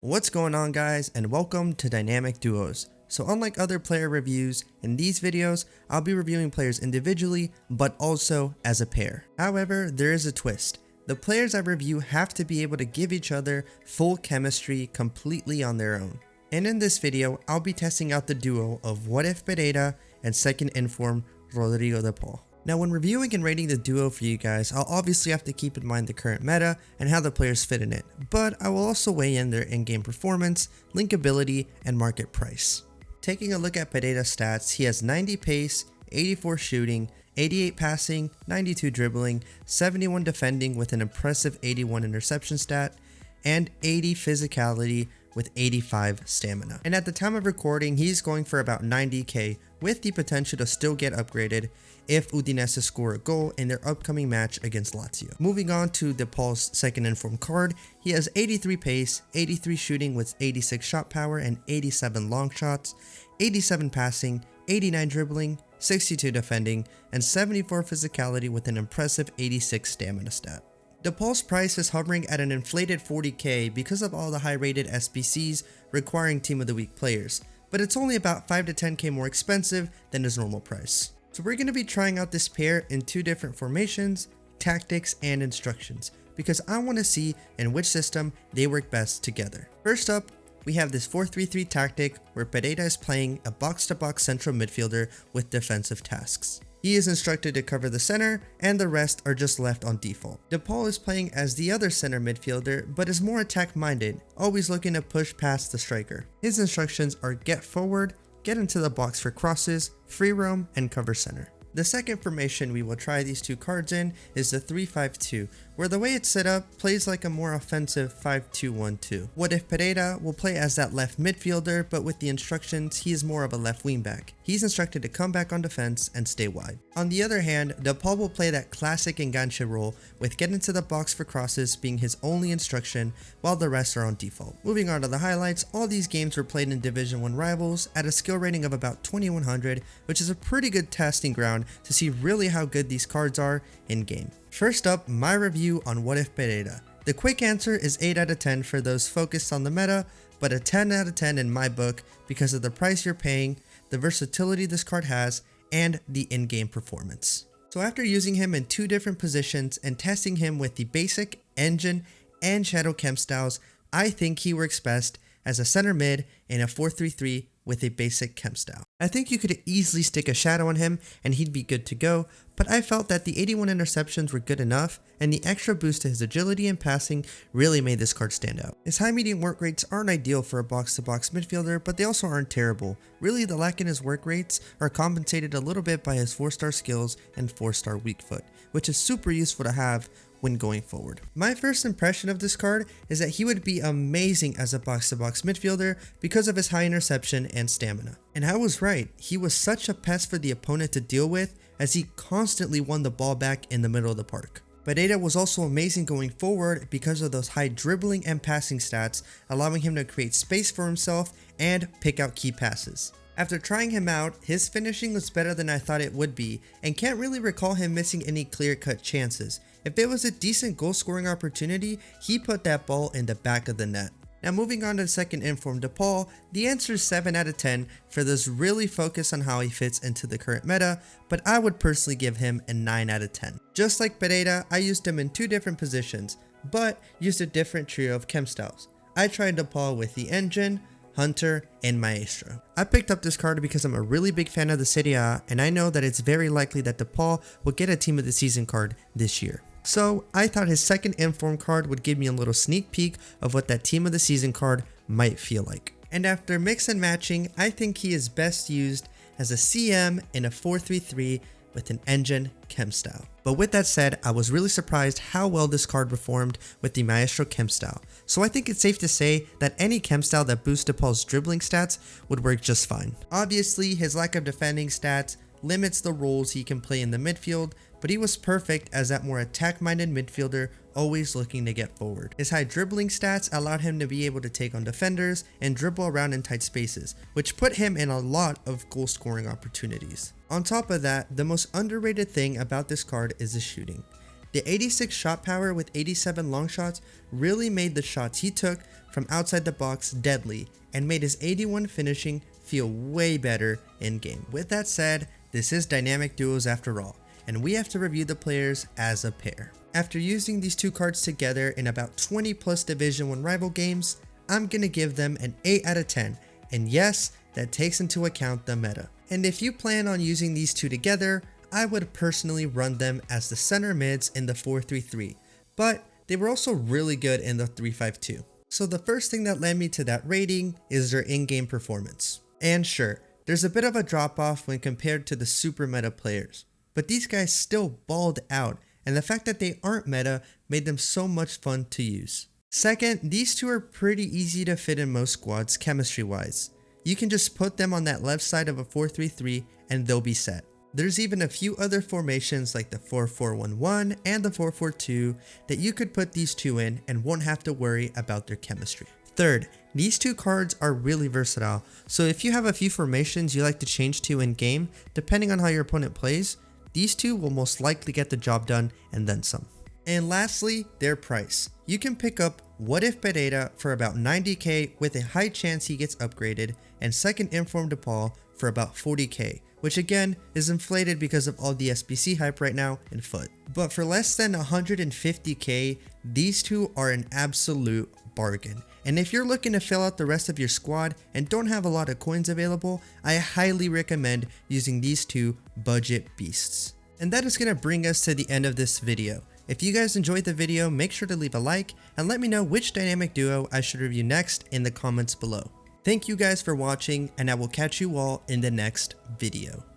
What's going on, guys, and welcome to Dynamic Duos. So unlike other player reviews, in these videos I'll be reviewing players individually but also as a pair. However, there is a twist. The players I review have to be able to give each other full chemistry completely on their own. And in this video, I'll be testing out the duo of What If Pereyra and second inform Rodrigo de Paul. Now, when reviewing and rating the duo for you guys, I'll obviously have to keep in mind the current meta and how the players fit in it, but I will also weigh in their in-game performance, linkability, and market price. Taking a look at Pereyra's stats, he has 90 pace, 84 shooting, 88 passing, 92 dribbling, 71 defending with an impressive 81 interception stat, and 80 physicality with 85 stamina. And at the time of recording, he's going for about 90k with the potential to still get upgraded if Udinese score a goal in their upcoming match against Lazio. Moving on to De Paul's second informed card, he has 83 pace, 83 shooting with 86 shot power and 87 long shots, 87 passing, 89 dribbling, 62 defending, and 74 physicality with an impressive 86 stamina stat. De Paul's price is hovering at an inflated 40k because of all the high rated SBCs requiring Team of the Week players, but it's only about 5 to 10k more expensive than his normal price. So we're going to be trying out this pair in two different formations, tactics, and instructions, because I want to see in which system they work best together. First up, we have this 4-3-3 tactic where Pereyra is playing a box-to-box central midfielder with defensive tasks. He is instructed to cover the center, and the rest are just left on default. De Paul is playing as the other center midfielder, but is more attack-minded, always looking to push past the striker. His instructions are get forward, get into the box for crosses, free roam, and cover center. The second formation we will try these two cards in is the 3-5-2, where the way it's set up plays like a more offensive 5-2-1-2. What If Pereyra will play as that left midfielder, but with the instructions he is more of a left wingback. He's instructed to come back on defense and stay wide. On the other hand, De Paul will play that classic enganche role with get into the box for crosses being his only instruction while the rest are on default. Moving on to the highlights, all these games were played in Division 1 rivals at a skill rating of about 2100, which is a pretty good testing ground to see really how good these cards are in game. First up, my review on What If Pereyra. The quick answer is 8 out of 10 for those focused on the meta, but a 10 out of 10 in my book because of the price you're paying, the versatility this card has, and the in-game performance. So after using him in two different positions and testing him with the basic, engine, and shadow chem styles, I think he works best as a center mid in a 4-3-3 with a basic chem style. I think you could easily stick a shadow on him and he'd be good to go, but I felt that the 81 interceptions were good enough, and the extra boost to his agility and passing really made this card stand out. His high medium work rates aren't ideal for a box-to-box midfielder, but they also aren't terrible. Really, the lack in his work rates are compensated a little bit by his 4-star skills and 4-star weak foot, which is super useful to have when going forward. My first impression of this card is that he would be amazing as a box-to-box midfielder because of his high interception and stamina. And I was right, he was such a pest for the opponent to deal with as he constantly won the ball back in the middle of the park. Pereyra was also amazing going forward because of those high dribbling and passing stats, allowing him to create space for himself and pick out key passes. After trying him out, his finishing was better than I thought it would be, and can't really recall him missing any clear-cut chances. If it was a decent goal-scoring opportunity, he put that ball in the back of the net. Now moving on to the second informed De Paul, the answer is 7 out of 10 for those really focused on how he fits into the current meta, but I would personally give him a 9 out of 10. Just like Pereyra, I used him in two different positions, but used a different trio of chem styles. I tried De Paul with the engine, Hunter, and Maestro. I picked up this card because I'm a really big fan of the Serie A, and I know that it's very likely that De Paul will get a Team of the Season card this year. So I thought his second inform card would give me a little sneak peek of what that Team of the Season card might feel like. And after mix and matching, I think he is best used as a CM in a 4-3-3 with an engine chem style. But with that said, I was really surprised how well this card performed with the Maestro chem style. So I think it's safe to say that any chem style that boosts De Paul's dribbling stats would work just fine. Obviously, his lack of defending stats limits the roles he can play in the midfield, but he was perfect as that more attack-minded midfielder always looking to get forward. His high dribbling stats allowed him to be able to take on defenders and dribble around in tight spaces, which put him in a lot of goal-scoring opportunities. On top of that, the most underrated thing about this card is the shooting. The 86 shot power with 87 long shots really made the shots he took from outside the box deadly and made his 81 finishing feel way better in game. With that said, this is dynamic duos after all, and we have to review the players as a pair. After using these two cards together in about 20 plus Division 1 rival games, I'm gonna give them an 8 out of 10, and yes, that takes into account the meta. And if you plan on using these two together, I would personally run them as the center mids in the 4-3-3, but they were also really good in the 3-5-2. So the first thing that led me to that rating is their in-game performance. And sure, there's a bit of a drop off when compared to the super meta players, but these guys still balled out, and the fact that they aren't meta made them so much fun to use. Second, these two are pretty easy to fit in most squads chemistry wise. You can just put them on that left side of a 4-3-3 and they'll be set. There's even a few other formations like the 4-4-1-1 and the 4-4-2 that you could put these two in and won't have to worry about their chemistry. Third, these two cards are really versatile, so if you have a few formations you like to change to in game, depending on how your opponent plays, these two will most likely get the job done and then some. And lastly, their price. You can pick up What If Pereyra for about 90k with a high chance he gets upgraded, and second Informed DePaul for about 40k, which again is inflated because of all the SBC hype right now in FUT. But for less than 150k, these two are an absolute bargain. And if you're looking to fill out the rest of your squad and don't have a lot of coins available, I highly recommend using these two budget beasts. And that is going to bring us to the end of this video. If you guys enjoyed the video, make sure to leave a like and let me know which dynamic duo I should review next in the comments below. Thank you guys for watching, and I will catch you all in the next video.